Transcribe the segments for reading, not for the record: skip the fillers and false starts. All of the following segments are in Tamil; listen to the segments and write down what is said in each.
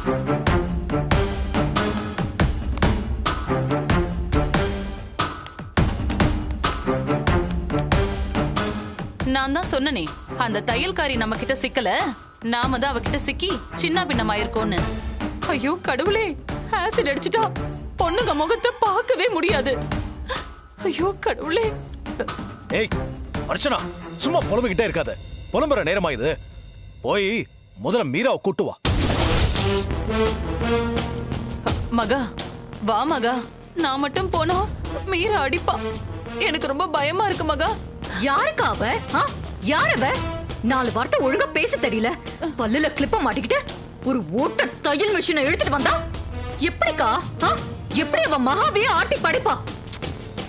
நான் தான் சொன்னனே, அந்த தையல்காரி நம்ம கிட்ட சிக்கல, நாம தான் அவகிட்ட சிக்கி சின்ன பின்னமாயிருக்கோன்னு. ஐயோ கடவுளே, ஆசிட் அடிச்சுட்டா பொண்ணுங்க முகத்தை பார்க்கவே முடியாது. ஐயோ கடவுளே. ஏய் அர்ச்சனா, சும்மா புலம்பிக்கிட்டே இருக்காத. புலம்புற நேரமா இது? போய் முதல்ல மீராவை கூட்டு வா. மகா வா மகா, நான் மட்டும் போனா மீரா அடிப்பா. எனக்கு ரொம்ப பயமா இருக்கு மகா. யாருக்கா அவ? யார் அவ? 4 வார்த்தை ஒழுங்கா பேச தெரியல. பல்லுல கிளிப்ப மாட்டிக்கிட்டு ஒரு ஓட்ட தையல் மிஷினை எடுத்துட்டு வந்தா எப்படிக்கா? எப்படி அவ மகாவே ஆட்டி படைப்பா?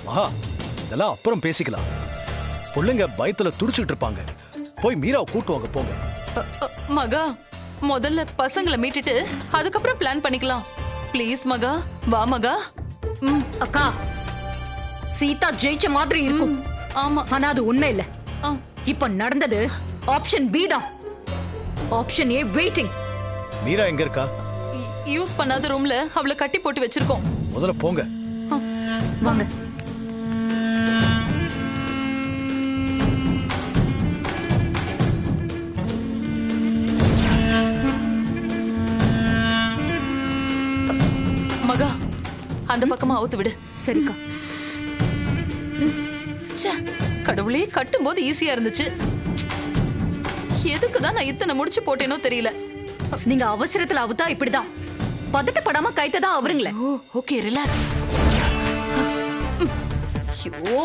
மகா, இதெல்லாம் அப்புறம் பேசிக்கலாம். பிள்ளைங்க பயத்துல துடிச்சுட்டு இருப்பாங்க. போய் மீராவை கூட்டு வாங்க போங்க. மகா, முதல்ல பசங்களை மீட்டுட்டு அதுக்கப்புறம் பிளான் பண்ணிக்கலாம். ப்ளீஸ் மகா, வா மகா. அக்கா, சீதா ஜெயிச்ச மாதிரி இருக்கும். ஆமா, ஆனா அது உண்மை இல்ல. இப்ப நடந்தது ஆப்ஷன் பி தான். Option A waiting. மீரா எங்க இருக்கா? யூஸ் பண்ணாத ரூம்ல அவளை கட்டி போட்டு வச்சிருக்கோம். முதல்ல போங்க. வாங்க. மகா, அந்த பக்கமா அவுத்து விடு. சரிக்கா. கடவுளே, கட்டும் போது ஈஸியா இருந்துச்சு. எதுக்குதான் நான் இத்தனை முடிச்சு போட்டேனோ தெரியல. நீங்க அவசரத்துல அவுத்தா இப்படிதான். பதட்டப்படாம கைத்ததான் அவருங்களே. Okay, relax. ஐயோ,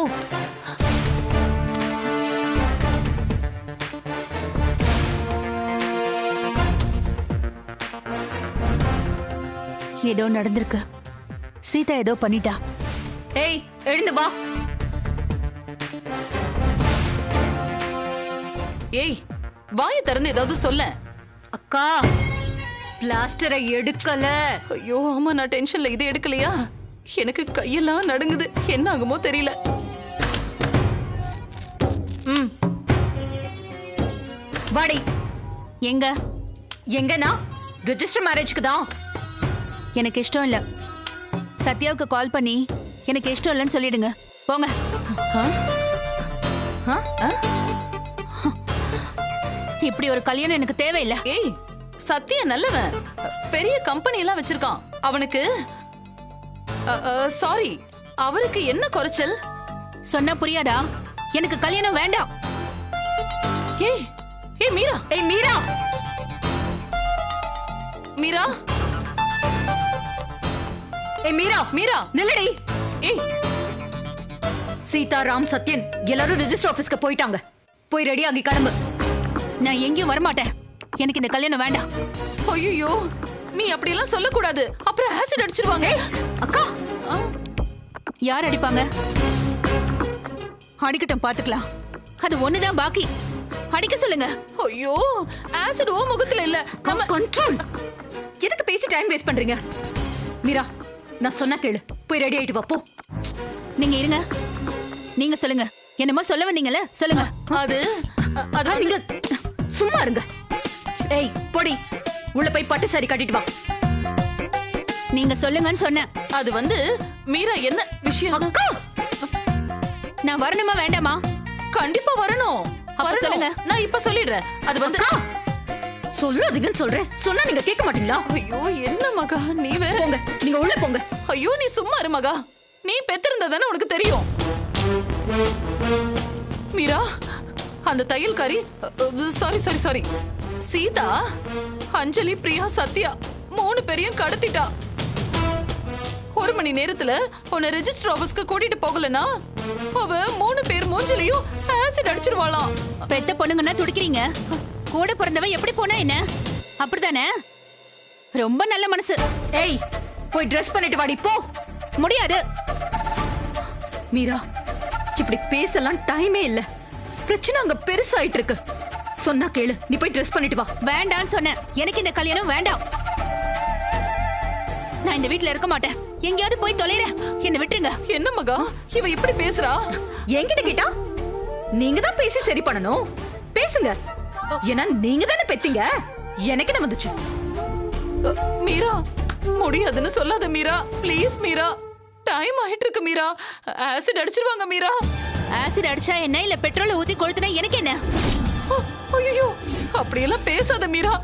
ஏதோ நடந்திருக்கு. சீதா ஏதோ பண்ணிட்டா. ஏய், எழுந்து வா. ஏய், வாயை திறந்து ஏதாவது சொல்ல. அக்கா, பிளாஸ்டரை எடுக்கல. ஐயோ ஆமா, நான் டென்ஷன்ல இதை எடுக்கலையா? எனக்கு கையெல்லாம் நடுங்குது. என்ன ஆகுமோ தெரியல. வாடி. எங்க? எங்கனா ரெஜிஸ்டர் மேரேஜ்க்கு தான். எனக்கு இஷ்டம் இல்ல. சத்யாவுக்கு கால் பண்ணி எனக்கு இஷ்டம் இல்லைன்னு சொல்லிடுங்க. போங்க. இப்படி ஒரு கல்யாணம் எனக்கு தேவையில்லை. ஏய், சத்யா நல்லவன், பெரிய கம்பெனி எல்லாம் வச்சிருக்கான். அவனுக்கு சாரி, அவருக்கு என்ன குறைச்சல்? சொன்னா புரியாதா? எனக்கு கல்யாணம் வேண்டாம். ஏய் ஏய் மீரா, ஏய் மீரா, மீரா, ஏய் மீரா, மீரா நில்லடி. ஏய், சீதாராம், சத்யன் எல்லாரும் ரெஜிஸ்டர் ஆபீஸ்க்கு போயிட்டாங்க. போய் ரெடி ஆகி கிளம்பு. நான் எங்கேயும் வரமாட்டேன். எனக்கு இந்த கல்யாணம் வேண்டாம். ஐயோ, நீ அப்படி எல்லாம் சொல்லக்கூடாது. அப்புறம் ஆசிட் அடிச்சிருவாங்க. அக்கா, யார் அடிப்பாங்க? அடிக்கட்டும், பாத்துக்கலாம். அது ஒண்ணுதான் பாக்கி. அடிக்க சொல்லுங்க. ஐயோ, ஆசிட் ஓ முகத்துல இல்ல. நம்ம கண்ட்ரோல். எதுக்கு பேசி டைம் வேஸ்ட் பண்றீங்க? மீரா, நான் சொன்னா கேளு. போய் ரெடி ஆயிட்டு வா போ. நீங்க இருங்க. நீங்க சொல்லுங்க. என்னமோ சொல்ல வந்தீங்கல்ல, சொல்லுங்க. அது நீங்க சும்மா இருங்க. ஏய் போடி, உள்ள போய் பட்டு சாரி கட்டிட்டு வா. நீங்க சொல்லுங்கன்னு சொன்னேன். அது வந்து மீரா, என்ன விஷயம்? அக்கா, நான் வரணுமா வேண்டாமா? கண்டிப்பா வரணும். சொல்லுங்க. நான் இப்ப சொல்லிடுறேன். அது வந்து சொல்லாதீங்கன்னு சொல்றேன். சொன்னா நீங்க கேட்க மாட்டீங்களா? ஐயோ, என்ன மகா நீ வேற. போங்க, நீங்க உள்ள போங்க. ஐயோ, நீ சும்மா இரு மகா. நீ பெத்திருந்ததானே உனக்கு தெரியும். மீரா, அந்த தையல்காரி, சாரி சாரி சாரி, சீதா, அஞ்சலி, பிரியா, சத்யா 3 பேரையும் கடத்திட்டா. 1 மணி நேரத்துல உன்னை ரெஜிஸ்டர் ஆபீஸ்க்கு கூட்டிட்டு போகலனா அவ 3 பேர் மூஞ்சிலையும் ஆசிட் அடிச்சிருவாளாம். பெத்த பொண்ணுங்கன்னா துடிக்கிறீங்க. கூட பிறந்தவ எப்படி போனா என்ன? அப்படிதானே? ரொம்ப நல்ல மனசு. ஏய், போய் ட்ரெஸ் பண்ணிட்டு வாடி போ. முடியாது. மீரா, இப்படி பேசலாம் டைமே இல்ல. பிரச்சனை அங்க பெருசாயிட்டு இருக்கு. சொன்னா கேளு. நீ போய் ட்ரெஸ் பண்ணிட்டு வா. வேண்டான்னு சொன்னேன். எனக்கு இந்த கல்யாணம் வேண்டாம். நான் இந்த வீட்ல இருக்க மாட்டேன். எங்கயாவது போய் தொலைறேன். என்ன விட்டுருங்க. என்ன மகா இவ இப்படி பேசுறா? என்கிட்ட கேட்டா நீங்க தான் பேசி சரி பண்ணணும். பேசுங்க. ஏன்னா நீங்க தானே பெத்தீங்க. எனக்கு என்ன வந்துச்சு? மீரா முடியாதுன்னு சொல்லாத மீரா, ப்ளீஸ் மீரா. டைம் ஆயிட்டு இருக்கு மீரா. ஆசிட் அடிச்சிருவாங்க மீரா. ஆசிட் அடிச்சா என்ன இல்ல பெட்ரோல் ஊத்தி கொளுத்துனா எனக்கு என்ன? ஐயோ அப்படியெல்லாம் பேசாத மீரா.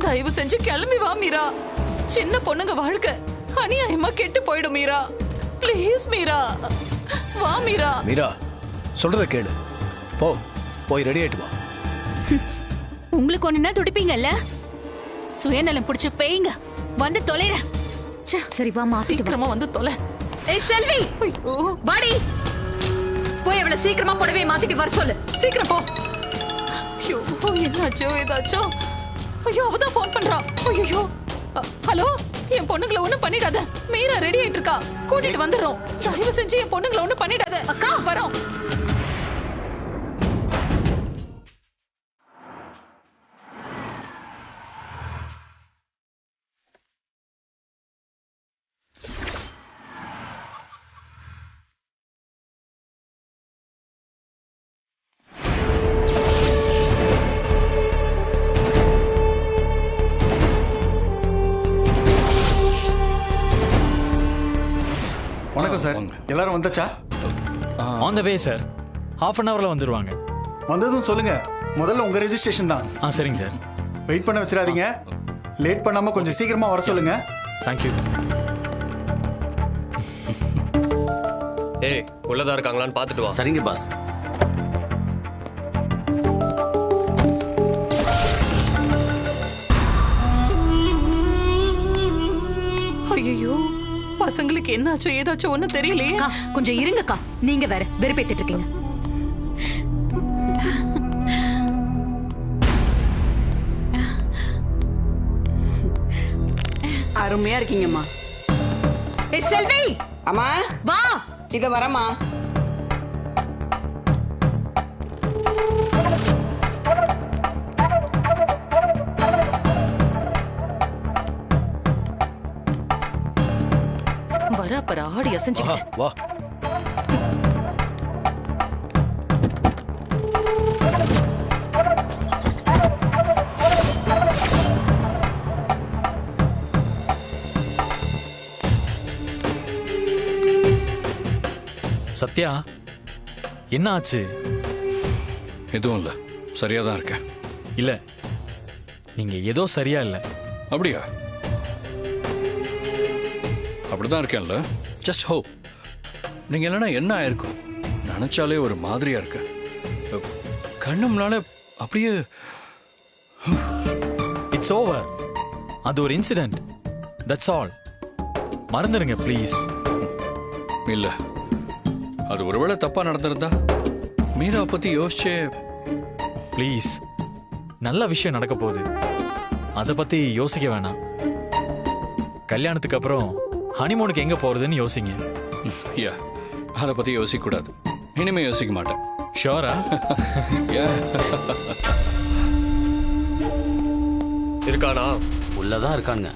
தயவு செஞ்சு கிளம்பி வா மீரா. சின்ன பொண்ணுங்க வாழ்க்கை அநியாயமா கெட்டு போயிடும் மீரா. ப்ளீஸ் மீரா, வா மீரா. மீரா சொல்றத கேளு. போய் ரெடி ஆயிட்டு வா. உங்களுக்கு ஒண்ணுனா துடிப்பீங்கல்ல, சுயநலம் புடிச்சு பேய்ங்க. வந்து தொலைற. சரி வா மாத்திட்டு வா. சீக்கிரமா வந்து தொலை. ஏய் செல்வி, ஐயோ வாடி. போய் அவளை சீக்கிரமா புடவை மாத்திட்டு வர சொல்லு. சீக்கிரம் போ. ஐயோ என்னாச்சோ ஏதாச்சோ. ஐயோ அவதான் ஃபோன் பண்றா. ஐயோ ஹலோ, என் பொண்ணுங்களை ஒண்ணும் பண்ணிடாத. மீரா ரெடி ஆயிட்டு இருக்கா, கூட்டிட்டு வந்துடுறோம். தயவு செஞ்சு என் பொண்ணுங்களை ஒண்ணும் பண்ணிடாத. அக்கா வரோம். வணக்கம் சார், எல்லாரும் வந்தாச்சா? On the way sir, half an ஹவர்ல வந்துருவாங்க. வந்ததும் சொல்லுங்க. முதல்ல உங்க ரெஜிஸ்ட்ரேஷன் தான். சரிங்க சார். வெயிட் பண்ண வச்சிடாதீங்க. லேட் பண்ணாம கொஞ்சம் சீக்கிரமா வர சொல்லுங்க. தேங்க்யூ. ஏய் உள்ளதா இருக்காங்களான்னு பார்த்துட்டு வா. சரிங்க பாஸ். ஐயோ பசங்களுக்கு என்னாச்சோ ஏதாச்சோ ஒண்ணும் தெரியலையே. கொஞ்சம் இருங்கக்கா, நீங்க வேற வெறுப்பேத்திட்டு இருக்கீங்க. அருமையா இருக்கீங்கம்மா. ஏய் செல்வி, அம்மா வா. இத வரமா. வர அப்பற ஆடி அசைஞ்சுக்க. வா. சத்யா, என்ன ஆச்சு? எதுவும் இல்லை, சரியா தான் இருக்கேன். இல்ல, நீங்க ஏதோ சரியா இல்ல. அப்படியா? அப்படிதான் இருக்கேன்ல. Just hope. நீங்க இல்லைன்னா என்ன ஆயிருக்கும் நினைச்சாலே ஒரு மாதிரியா இருக்கு. கண்ணு முன்னால அப்படியே. It's over. அது ஒரு இன்சிடென்ட். That's all. மறந்துடுங்க ப்ளீஸ். இல்ல, அது ஒருவேளை தப்பா நடந்திருந்தா மீரா பத்தி யோசிச்சே. ப்ளீஸ், நல்ல விஷயம் நடக்க போகுது, அதை பத்தி யோசிக்க வேணாம். கல்யாணத்துக்கு அப்புறம் ஹனிமூனுக்கு எங்க போறதுன்னு யோசிங்க. யா, அதை பத்தி யோசிக்க கூடாது. இனிமே யோசிக்க மாட்டேன். ஷோரா? இருக்கானா? உள்ளதான் இருக்கானுங்க,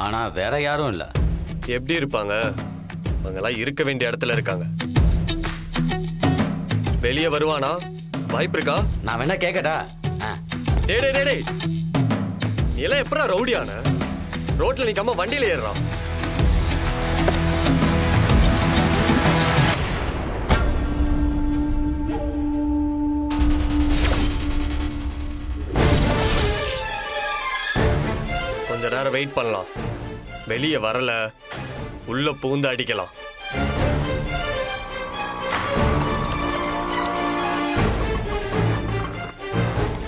ஆனா வேற யாரும் இல்ல. எப்படி இருப்பாங்க? அவங்கெல்லாம் இருக்க வேண்டிய இடத்துல இருக்காங்க. வெளியே வருவானா? வாய்ப்பு இருக்கா? நான் வேணா கேக்கட்டா? டே டே டே நீ எல்லாம் எப்படா ரவுடியான? ரோட்ல நிக்காம வண்டியில ஏறுறான். கொஞ்ச நேரம் வெயிட் பண்ணலாம். வெளியே வரல, உள்ள பூந்து அடிக்கலாம்.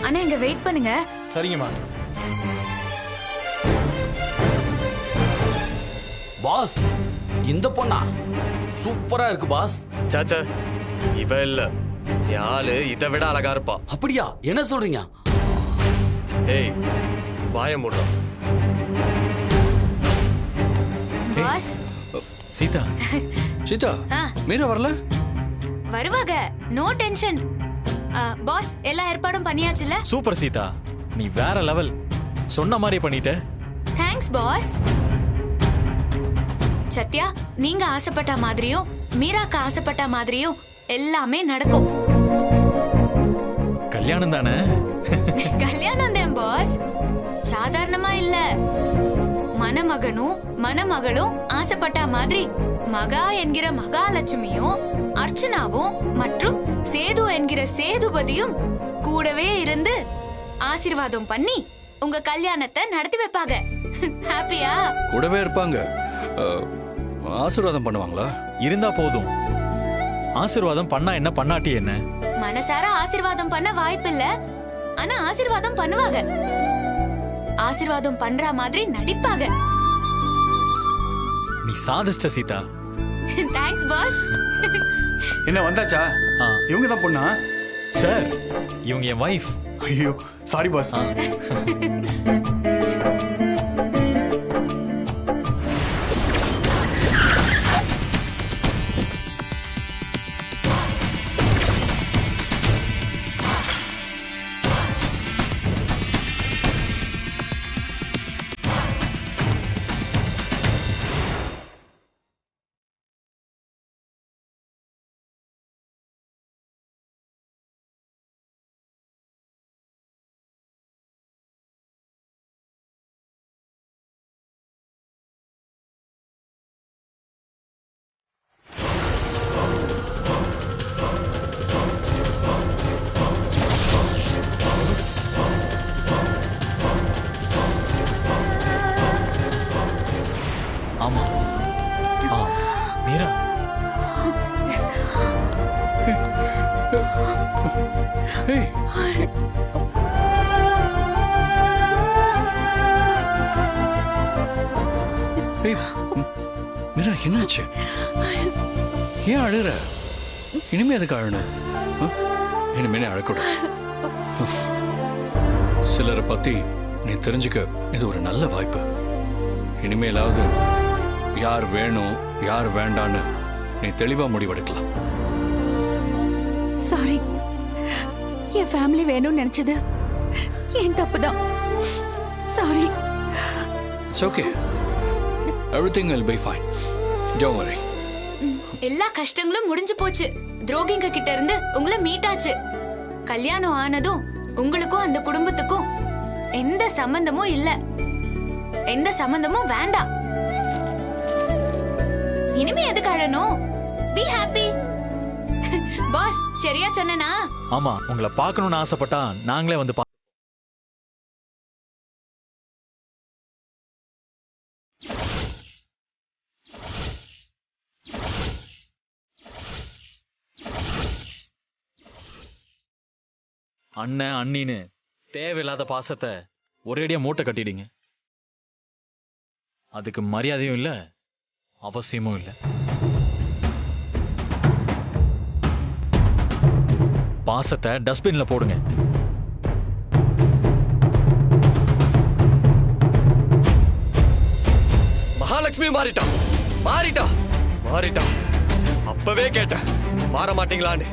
அண்ணா இங்க வெயிட் பண்ணுங்க. சரிங்கம்மா. பாஸ், இந்த பொண்ணா சூப்பரா இருக்கு பாஸ். சாச்சா, இவ இல்ல, என் ஆளு இதை விட அழகா இருப்பா. அப்படியா? என்ன சொல்றீங்க? ஏய், வாய மூடுறோம். பாஸ், சீதா. சீதா, மீரா வரல? வருவாங்க, நோ டென்ஷன். பாஸ், எல்லா ஏற்பாடும் பண்ணியாச்சுல? சூப்பர் சீதா, நீ வேற லெவல். சொன்ன மாதிரி பண்ணிட்ட. Thanks pass. சத்யா, நீங்க ஆசைப்பட்ட மாதிரியும் மீராக்கு ஆசைப்பட்ட மாதிரியும் எல்லாமே நடக்கும். கல்யாணம் தானே? கல்யாணம் தான் பாஸ், சாதாரணமா இல்ல, மணமகனும் மணமகளும் ஆசைப்பட்ட மாதிரி மகா என்கிற மகாலட்சுமியும் அர்ச்சனாவும் மற்றும் சேது என்கிற சேதுபதியும் கூடவே இருந்து ஆசீர்வாதம் பண்ணி உங்க கல்யாணத்தை நடத்தி வைப்பாங்க. ஹாப்பியா? கூடவே இருப்பாங்க. ஆசீர்வாதம் பண்ணுவாங்களா? இருந்தா போதும். ஆசீர்வாதம் பண்ணா என்ன, பண்ணாட்டி என்ன? மனசார ஆசீர்வாதம் பண்ண வாய்ப்பில்ல, ஆனா ஆசீர்வாதம் பண்ணுவாங்க. ஆசீர்வாதம் பண்ற மாதிரி நடிப்பாங்க. நீ சாதிஷ்ட சீதா. Thanks pass. என்ன வந்தாச்சா? இவங்க தான் பொண்ணா? சார், இவங்க என் வைஃப். ஐயோ சாரி பாஸ். ஆமா. மீரா. ஏய். ஏய், மீரா என்னாச்சு? ஏன் அழுற? இனிமே எதுக்கு அழணும்? இனிமே அழக்கூடாது. சிலரை பத்தி நீ தெரிஞ்சுக்க இது ஒரு நல்ல வாய்ப்பு. இனிமேலாவது யார் வேணும் யார் வேண்டான்னு நீ தெளிவா முடிவெடுக்கலாம். சாரி, என் ஃபேமிலி வேணும்னு நினைச்சது என் தப்புதான். Sorry. It's okay. Everything will be fine. Don't worry. எல்லா கஷ்டங்களும் முடிஞ்சு போச்சு. துரோகிங்க கிட்ட இருந்து உங்களை மீட்டாச்சு. கல்யாணம் ஆனதும் உங்களுக்கும் அந்த குடும்பத்துக்கும் எந்த சம்பந்தமும் இல்ல, எந்த சம்பந்தமும் வேண்டாம். இனிமே எதுக்கு அழணும்? Be happy. பாஸ் சரியா சொன்னனா? ஆமா, உங்களை பார்க்கணும்னு ஆசைப்பட்டா நாங்களே வந்து அண்ணன் அண்ணின்னு தேவையில்லாத பாசத்தை ஒரேடியா மூட்டை கட்டிடுங்க. அதுக்கு மரியாதையும் இல்ல, அவசியமும் இல்ல. பாசத்தை டஸ்ட்பின்ல போடுங்க. மகாலட்சுமி மாறிட்டா மாறிட்டா மாறிட்டா. அப்பவே கேட்டேன் மாற மாட்டீங்களான்னு.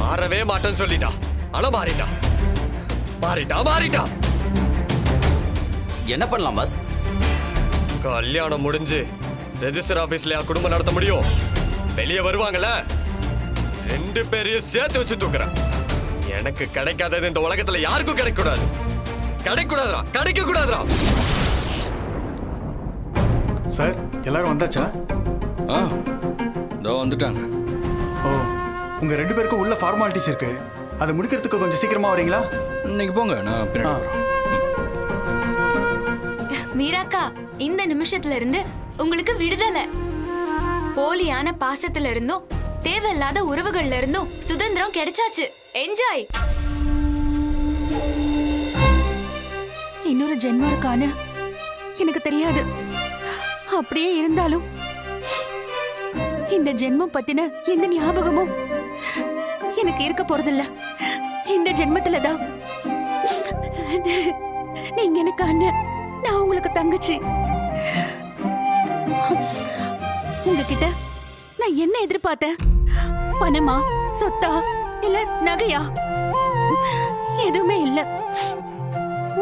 மாறவே மாட்டேன்னு சொல்லிட்டா. ஆனா மாறிட்டா மாறிட்டா மாறிட்டா. என்ன பண்ணலாம் பாஸ்? கல்யாணம் முடிஞ்சு ரெஜிஸ்டர் ஆபீஸ்ல குடும்பம் நடத்த முடியும். வெளியே வருவாங்கல்ல, 2 பேரையும் சேர்த்து வச்சு தூக்குறேன். எனக்கு கிடைக்காதது இந்த உலகத்துல யாருக்கும் கிடைக்க கூடாது. கிடைக்க கூடாதுடா, கிடைக்க கூடாதுடா. சார் எல்லாரும் வந்தாச்சா? இதோ வந்துட்டாங்க. ஓ, உங்க 2 பேருக்கும் உள்ள ஃபார்மாலிட்டிஸ் இருக்கு. அதை முடிக்கிறதுக்கு கொஞ்சம் சீக்கிரமா வரீங்களா? இன்னைக்கு போங்க, நான் பின்னாடி வரேன். மீராக்கா, இந்த நிமிஷத்துல இருந்து உங்களுக்கு விடுதலை. போலியான பாசத்துல இருந்தும் தேவையில்லாத உறவுகள்ல இருந்தும் சுதந்திரம் கிடைச்சாச்சு. என்ஜாய். இன்னொரு ஜென்மம் இருக்கான்னு எனக்கு தெரியாது. அப்படியே இருந்தாலும் இந்த ஜென்மம் பத்தின எந்த ஞாபகமும் எனக்கு இருக்க போறதில்ல. இந்த ஜென்மத்துலதான் நீங்க எனக்கு அண்ணன், நான் உங்களுக்கு தங்கச்சி. உங்ககிட்ட நான் என்ன எதிர்பார்த்தேன்? பணமா, சொத்தா, இல்ல நகையா? எதுவுமே இல்ல.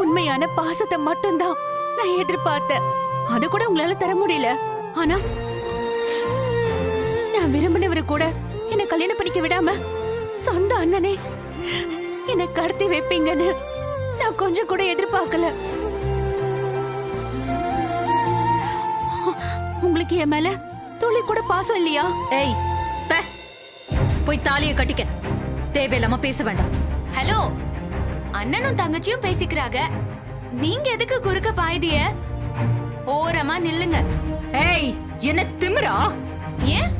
உண்மையான பாசத்தை மட்டும்தான் நான் எதிர்பார்த்தேன். அது கூட உங்களால தர முடியல. ஆனா நான் விரும்பினவரை கூட என்ன கல்யாணம் பண்ணிக்க விடாம சொந்த அண்ணனே என்னை கடத்தி வைப்பீங்கன்னு நான் கொஞ்சம் கூட எதிர்பார்க்கல. உனக்கு என் மேல துளி கூட பாசம் இல்லையா? ஏய் பே, போய் தாலியை கட்டிக்க. தேவையில்லாம பேச வேண்டாம். ஹலோ, அண்ணனும் தங்கச்சியும் பேசிக்கிறாங்க, நீங்க எதுக்கு குறுக்க பாய்திய? ஓரமா நில்லுங்க. ஏய், என்ன திமிரா? ஏன்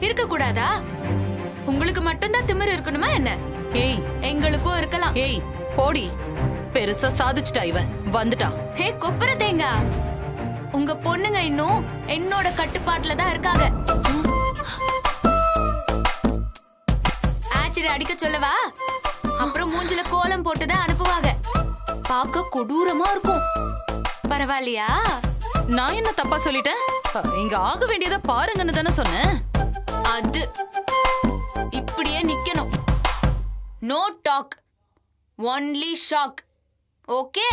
இருக்க கூடாதா? உங்களுக்கு மட்டும்தான் திமிரு இருக்கணுமா என்ன? ஏய் எங்களுக்கும் இருக்கலாம். ஏய் போடி, பெருசா சாதிச்சுட்டா இவ வந்துட்டா. ஹே கொப்பர தேங்கா, உங்க பொண்ணுங்க இன்னும் என்னோட கட்டுப்பாட்டுல தான் இருக்காங்க. ஆச்சிரி அடிக்க சொல்லவா? அப்புறம் மூஞ்சில கோலம் போட்டுதான் அனுப்புவாங்க. பார்க்க கொடூரமா இருக்கும். பரவாயில்லையா? நான் என்ன தப்பா சொல்லிட்டேன்? இங்க ஆக வேண்டியதை பாருங்கன்னு தானே சொன்னேன். அது இப்படியே நிக்கணும். No talk, only shock. Okay?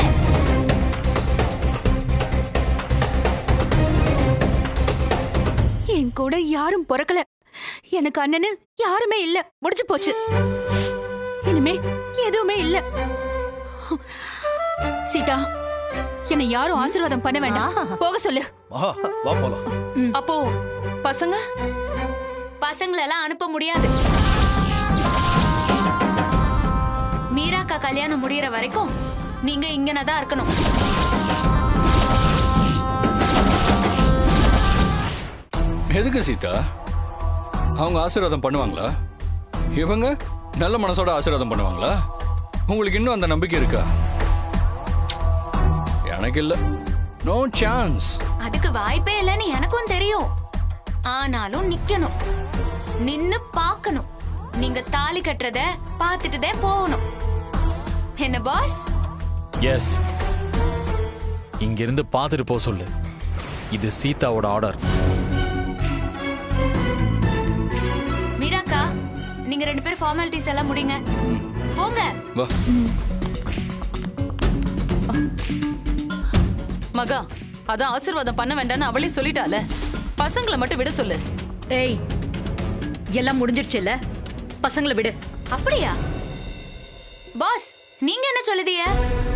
என் கூட யாரும் பிறக்கல, எனக்கு அண்ணனு யாருமே இல்ல. முடிஞ்சு போச்சு. இனிமே எதுவுமே இல்ல. சீதா, என்னை யாரும் ஆசீர்வாதம் பண்ண வேண்டாம். போக சொல்லு. மகா வா போலாம். அப்போ பசங்க பசங்களெல்லாம் அனுப்ப முடியாது. மீராக்கா கல்யாணம் முடியற வரைக்கும் நீங்க இங்கனதான் இருக்கணும். எதுக்கு சீதா? அவங்க ஆசீர்வாதம் பண்ணுவாங்களா? இவங்க நல்ல மனசோட ஆசீர்வாதம் பண்ணுவாங்களா? உங்களுக்கு இன்னும் அந்த நம்பிக்கை இருக்கா? எனக்கு இல்ல. No chance. அதுக்கு வாய்ப்பே இல்லைன்னு எனக்கும் தெரியும். ஆனாலும் நிக்கணும், நின்னு பார்க்கணும். நீங்க தாலி கட்டுறத பார்த்துட்டுதான் போகணும். என்ன பாஸ்? எஸ், இங்கிருந்து பார்த்துட்டு போ சொல்லு. இது சீதாவோட ஆர்டர். மீராக்கா, நீங்க 2 பேரும் ஃபார்மாலிட்டிஸ் எல்லாம் முடிங்க. போங்க. வா. மகா, அதான் ஆசீர்வாதம் பண்ண வேண்டாம்னு அவளே சொல்லிட்டால. பசங்களை மட்டும் விட சொல்லு. ஏய், எல்லாம் முடிஞ்சிருச்சுல்ல, பசங்களை விடு. அப்படியா பாஸ்? நீங்க என்ன சொல்லுதீங்க?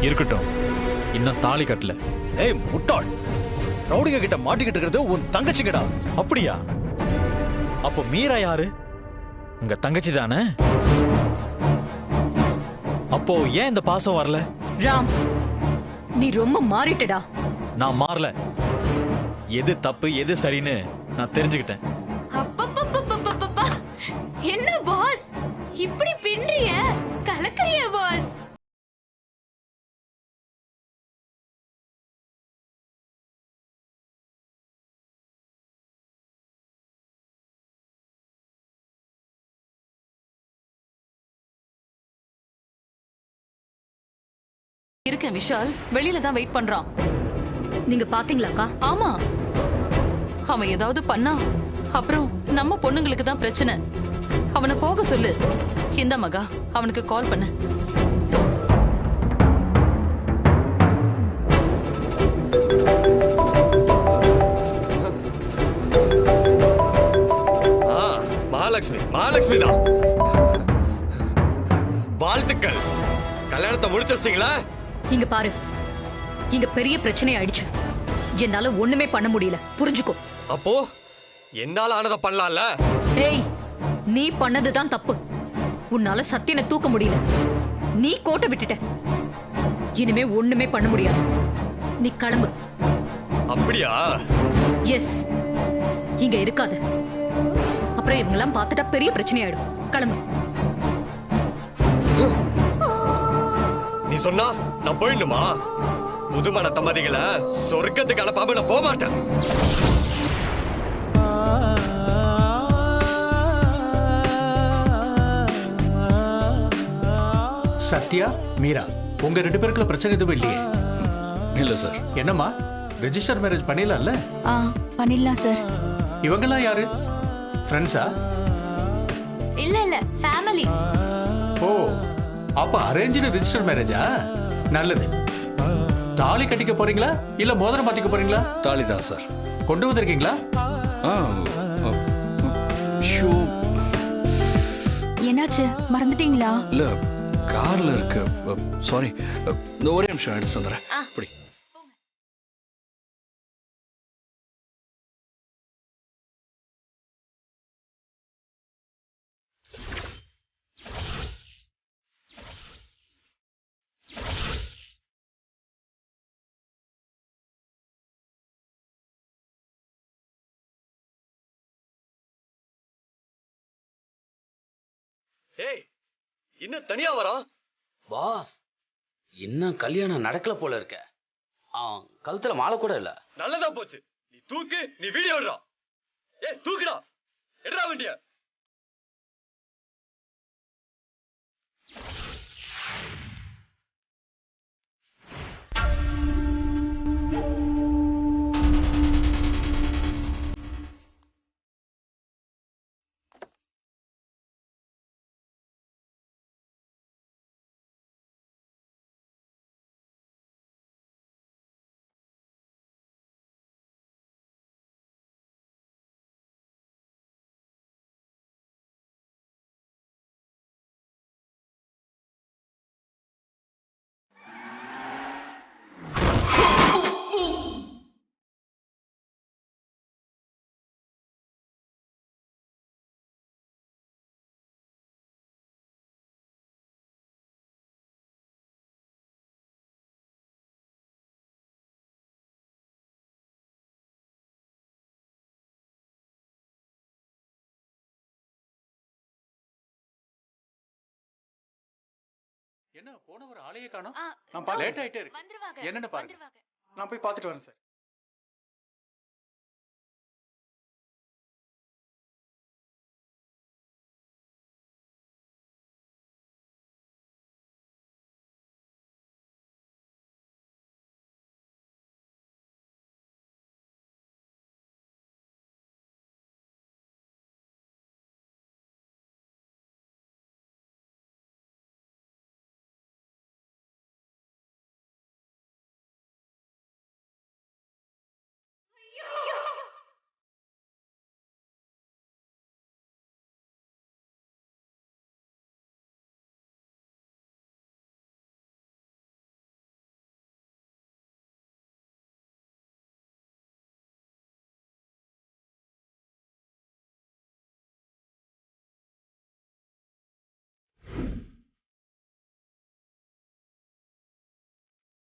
இருக்கட்டும், இன்னும் தாலி கட்டல. ஏய் முட்டாள், ரவுடிங்க கிட்ட மாட்டிக்கிட்டு இருக்கிறது உன் தங்கச்சிங்கடா. அப்படியா? அப்போ மீரா யாரு? உங்க தங்கச்சி தானே? அப்போ ஏன் இந்த பாசம் வரல? ராம், நீ ரொம்ப மாறிட்டடா. நான் மாறல. எது தப்பு எது சரின்னு நான் தெரிஞ்சுக்கிட்டேன். அப்பப்பப்பப்பப்பப்பா, என்ன பாஸ் இப்படி பின்றிய? கலக்கறிய பாஸ்? இருக்கேன் விஷால், வெளியில தான் வெயிட் பண்றான். நீங்க பாத்தீங்களாக்கா? ஆமா, அவன் ஏதாவது பண்ணா அப்புறம் நம்ம பொண்ணுங்களுக்கு தான் பிரச்சனை. அவனை போக சொல்லு. இந்த மகா, அவனுக்கு கால் பண்ணு. மகாலட்சுமி, மகாலட்சுமி தான். வாழ்த்துக்கள். கல்யாணத்தை முடிச்சிருச்சீங்களா? இங்க பாரு, இங்க பெரிய பிரச்சனை ஆயிடுச்சு. என்னால ஒண்ணுமே பண்ண முடியல, புரிஞ்சுக்கோ. அப்போ என்னால ஆனதை பண்ணலாம்ல? ஏய், நீ பண்ணதுதான் தப்பு. உன்னால சத்தியனை தூக்க முடியல. நீ கோட்டை விட்டுட்ட. இனிமே ஒண்ணுமே பண்ண முடியாது. நீ கிளம்பு. அப்படியா? எஸ், இங்க இருக்காத. அப்புறம் இவங்கெல்லாம் பார்த்துட்டா பெரிய பிரச்சனை ஆயிடும். கிளம்பு. நீ சொன்னா நான் போயிடணுமா? புதுமண தம்பதிகளை சொர்க்கத்துக்கு அனுப்பாம நான் போக மாட்டேன். சத்யா, மீரா, உங்க 2 பேருக்குள்ள பிரச்சனை எதுவும் இல்லையே? இல்ல சார். என்னம்மா, ரெஜிஸ்டர் மேரேஜ் பண்ணிடலாம்ல? பண்ணிடலாம் சார். இவங்கெல்லாம் யாரு? ஃப்ரெண்ட்ஸா? இல்ல இல்ல, ஃபேமிலி. ஓ, அப்ப அரேஞ்ச்டு ரெஜிஸ்டர் மேரேஜா? நல்லது. தாலி கட்டிக்க போறீங்களா இல்ல மோதிரம் மாத்திக்க போறீங்களா? தாலி தான் சார். கொண்டு வந்திருக்கீங்களா? என்னாச்சு, மறந்துட்டீங்களா? இல்ல, கார்ல இருக்கு. சாரி, ஒரே நிமிஷம் எடுத்துட்டு வந்துடுறேன். அப்படி ஏய் இன்னும் தனியா வரான். பாஸ் இன்னும் கல்யாணம் நடக்கல போல இருக்க. கழுத்துல மாலை கூட இல்ல. நல்லதா போச்சு. நீ தூக்கு, நீ வீடியோ எடுறா. ஏய் தூக்குடா, எடுறா வண்டிய. என்ன போனவர் ஆளையே காணோம். ஆ, நான் லேட் ஆயிட்டே இருக்கு. வந்துருவாங்க. என்னன்னு பாருங்க. வந்துருவாங்க. நான் போய் பார்த்துட்டு வரேன் சார்.